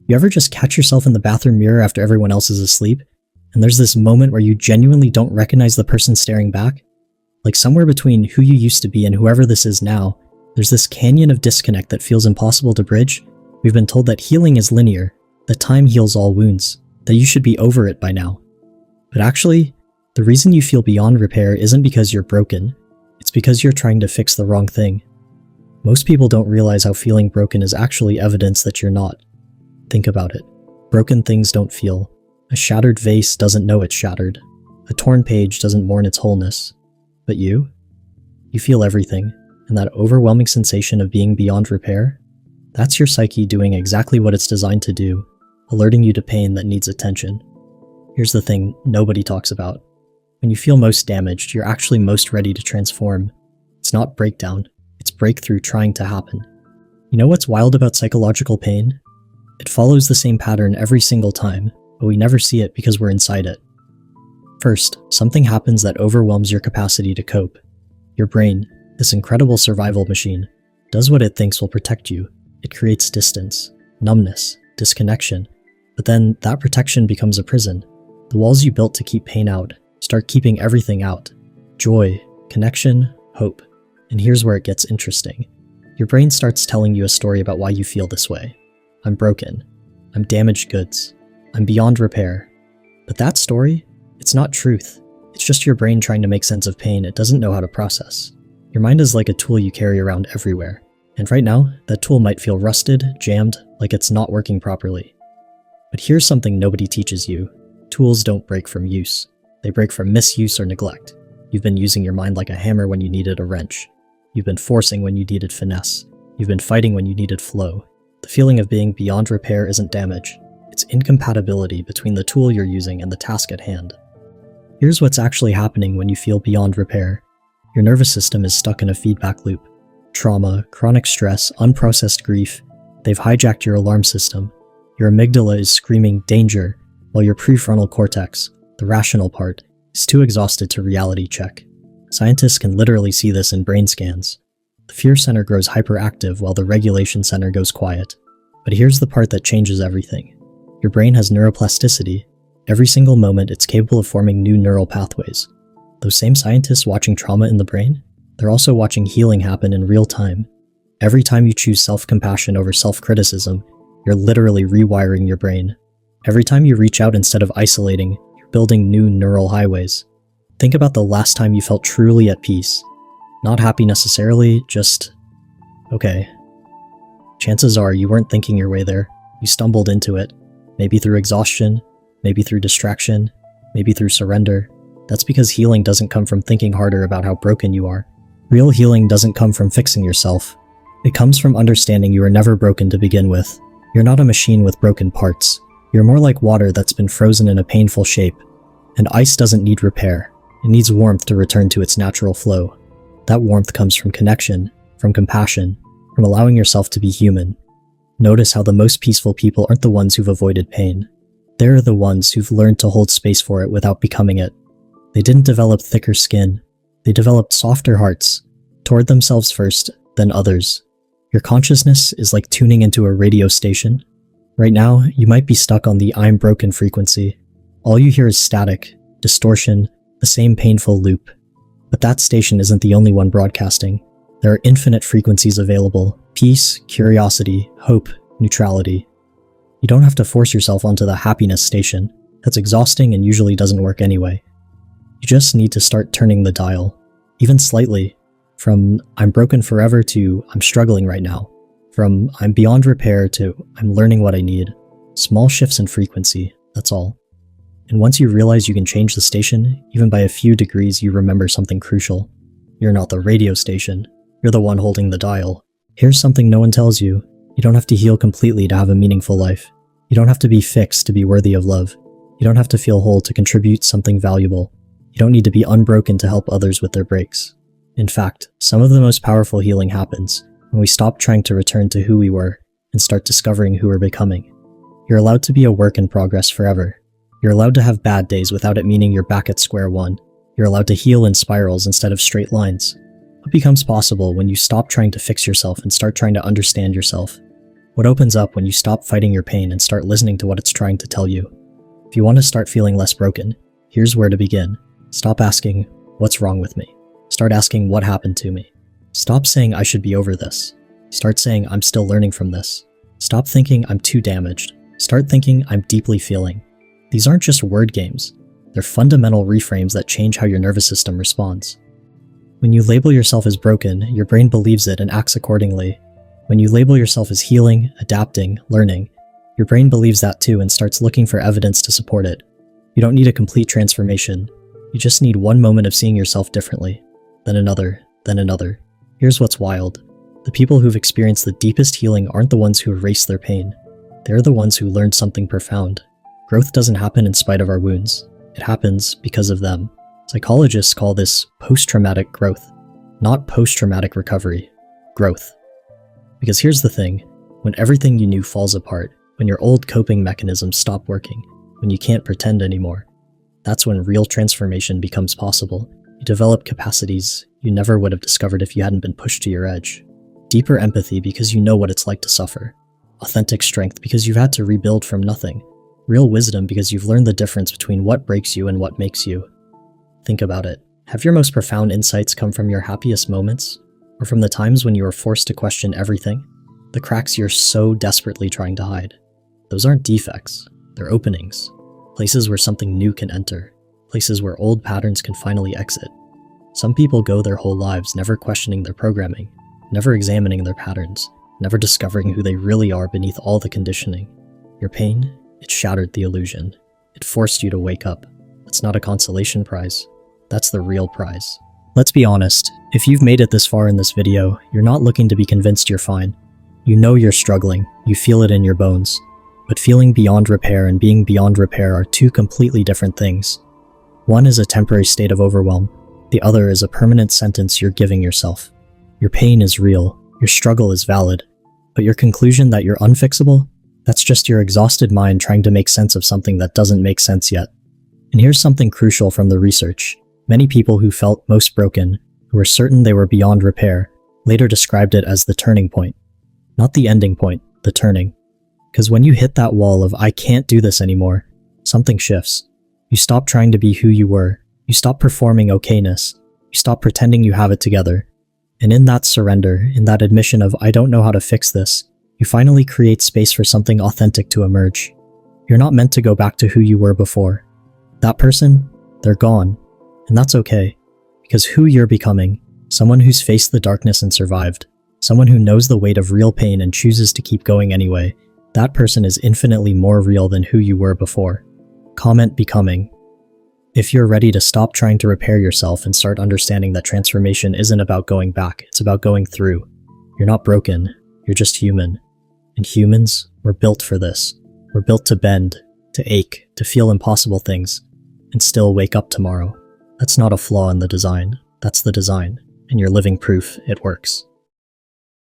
You ever just catch yourself in the bathroom mirror after everyone else is asleep, and there's this moment where you genuinely don't recognize the person staring back? Like somewhere between who you used to be and whoever this is now, there's this canyon of disconnect that feels impossible to bridge. We've been told that healing is linear, that time heals all wounds, that you should be over it by now. But actually, the reason you feel beyond repair isn't because you're broken, it's because you're trying to fix the wrong thing. Most people don't realize how feeling broken is actually evidence that you're not. Think about it. Broken things don't feel. A shattered vase doesn't know it's shattered. A torn page doesn't mourn its wholeness. But you feel everything, and that overwhelming sensation of being beyond repair, that's your psyche doing exactly what it's designed to do, alerting you to pain that needs attention. Here's the thing nobody talks about. When you feel most damaged, you're actually most ready to transform. It's not breakdown, it's breakthrough trying to happen. You know what's wild about psychological pain? It follows the same pattern every single time, but we never see it because we're inside it. First, something happens that overwhelms your capacity to cope. Your brain, this incredible survival machine, does what it thinks will protect you. It creates distance, numbness, disconnection. But then that protection becomes a prison. The walls you built to keep pain out start keeping everything out. Joy, connection, hope. And here's where it gets interesting. Your brain starts telling you a story about why you feel this way. I'm broken. I'm damaged goods. I'm beyond repair. But that story, it's not truth. It's just your brain trying to make sense of pain it doesn't know how to process. Your mind is like a tool you carry around everywhere. And right now, that tool might feel rusted, jammed, like it's not working properly. But here's something nobody teaches you. Tools don't break from use. They break from misuse or neglect. You've been using your mind like a hammer when you needed a wrench. You've been forcing when you needed finesse. You've been fighting when you needed flow. The feeling of being beyond repair isn't damage. It's incompatibility between the tool you're using and the task at hand. Here's what's actually happening when you feel beyond repair. Your nervous system is stuck in a feedback loop. Trauma, chronic stress, unprocessed grief, they've hijacked your alarm system. Your amygdala is screaming danger, while your prefrontal cortex, the rational part, is too exhausted to reality check. Scientists can literally see this in brain scans. The fear center grows hyperactive while the regulation center goes quiet. But here's the part that changes everything. Your brain has neuroplasticity. Every single moment, it's capable of forming new neural pathways. Those same scientists watching trauma in the brain, they're also watching healing happen in real time. Every time you choose self-compassion over self-criticism, you're literally rewiring your brain. Every time you reach out instead of isolating, you're building new neural highways. Think about the last time you felt truly at peace. Not happy necessarily, just okay. Chances are you weren't thinking your way there. You stumbled into it. Maybe through exhaustion, maybe through distraction, maybe through surrender. That's because healing doesn't come from thinking harder about how broken you are. Real healing doesn't come from fixing yourself. It comes from understanding you were never broken to begin with. You're not a machine with broken parts. You're more like water that's been frozen in a painful shape. And ice doesn't need repair. It needs warmth to return to its natural flow. That warmth comes from connection, from compassion, from allowing yourself to be human. Notice how the most peaceful people aren't the ones who've avoided pain. They're the ones who've learned to hold space for it without becoming it. They didn't develop thicker skin. They developed softer hearts, toward themselves first, then others. Your consciousness is like tuning into a radio station. Right now, you might be stuck on the I'm broken frequency. All you hear is static, distortion, the same painful loop. But that station isn't the only one broadcasting. There are infinite frequencies available: peace, curiosity, hope, neutrality. You don't have to force yourself onto the happiness station. That's exhausting and usually doesn't work anyway. You just need to start turning the dial, even slightly, from I'm broken forever to I'm struggling right now, from I'm beyond repair to I'm learning what I need. Small shifts in frequency, that's all. And once you realize you can change the station, even by a few degrees, you remember something crucial. You're not the radio station. You're the one holding the dial. Here's something no one tells you. You don't have to heal completely to have a meaningful life. You don't have to be fixed to be worthy of love. You don't have to feel whole to contribute something valuable. You don't need to be unbroken to help others with their breaks. In fact, some of the most powerful healing happens when we stop trying to return to who we were and start discovering who we're becoming. You're allowed to be a work in progress forever. You're allowed to have bad days without it meaning you're back at square one. You're allowed to heal in spirals instead of straight lines. What becomes possible when you stop trying to fix yourself and start trying to understand yourself? What opens up when you stop fighting your pain and start listening to what it's trying to tell you? If you want to start feeling less broken, here's where to begin. Stop asking, what's wrong with me? Start asking, what happened to me? Stop saying I should be over this. Start saying I'm still learning from this. Stop thinking I'm too damaged. Start thinking I'm deeply feeling. These aren't just word games. They're fundamental reframes that change how your nervous system responds. When you label yourself as broken, your brain believes it and acts accordingly. When you label yourself as healing, adapting, learning, your brain believes that too and starts looking for evidence to support it. You don't need a complete transformation. You just need one moment of seeing yourself differently, then another, then another. Here's what's wild. The people who've experienced the deepest healing aren't the ones who erase their pain. They're the ones who learned something profound. Growth doesn't happen in spite of our wounds. It happens because of them. Psychologists call this post-traumatic growth, not post-traumatic recovery. Growth. Because here's the thing, when everything you knew falls apart, when your old coping mechanisms stop working, when you can't pretend anymore, that's when real transformation becomes possible. You develop capacities you never would have discovered if you hadn't been pushed to your edge. Deeper empathy because you know what it's like to suffer. Authentic strength because you've had to rebuild from nothing. Real wisdom because you've learned the difference between what breaks you and what makes you. Think about it. Have your most profound insights come from your happiest moments? Or from the times when you were forced to question everything? The cracks you're so desperately trying to hide. Those aren't defects. They're openings. Places where something new can enter. Places where old patterns can finally exit. Some people go their whole lives never questioning their programming, never examining their patterns, never discovering who they really are beneath all the conditioning. Your pain, it shattered the illusion. It forced you to wake up. That's not a consolation prize. That's the real prize. Let's be honest, if you've made it this far in this video, you're not looking to be convinced you're fine. You know you're struggling, you feel it in your bones. But feeling beyond repair and being beyond repair are two completely different things. One is a temporary state of overwhelm. The other is a permanent sentence you're giving yourself. Your pain is real, your struggle is valid, but your conclusion that you're unfixable? That's just your exhausted mind trying to make sense of something that doesn't make sense yet. And here's something crucial from the research. Many people who felt most broken, who were certain they were beyond repair, later described it as the turning point. Not the ending point, the turning. Because when you hit that wall of I can't do this anymore, something shifts. You stop trying to be who you were. You stop performing okayness. You stop pretending you have it together. And in that surrender, in that admission of I don't know how to fix this, you finally create space for something authentic to emerge. You're not meant to go back to who you were before. That person, they're gone. And that's okay, because who you're becoming, someone who's faced the darkness and survived, someone who knows the weight of real pain and chooses to keep going anyway, that person is infinitely more real than who you were before. Comment becoming. If you're ready to stop trying to repair yourself and start understanding that transformation isn't about going back, it's about going through. You're not broken, you're just human. And humans, we're built for this. We're built to bend, to ache, to feel impossible things, and still wake up tomorrow. That's not a flaw in the design. That's the design, and you're living proof it works.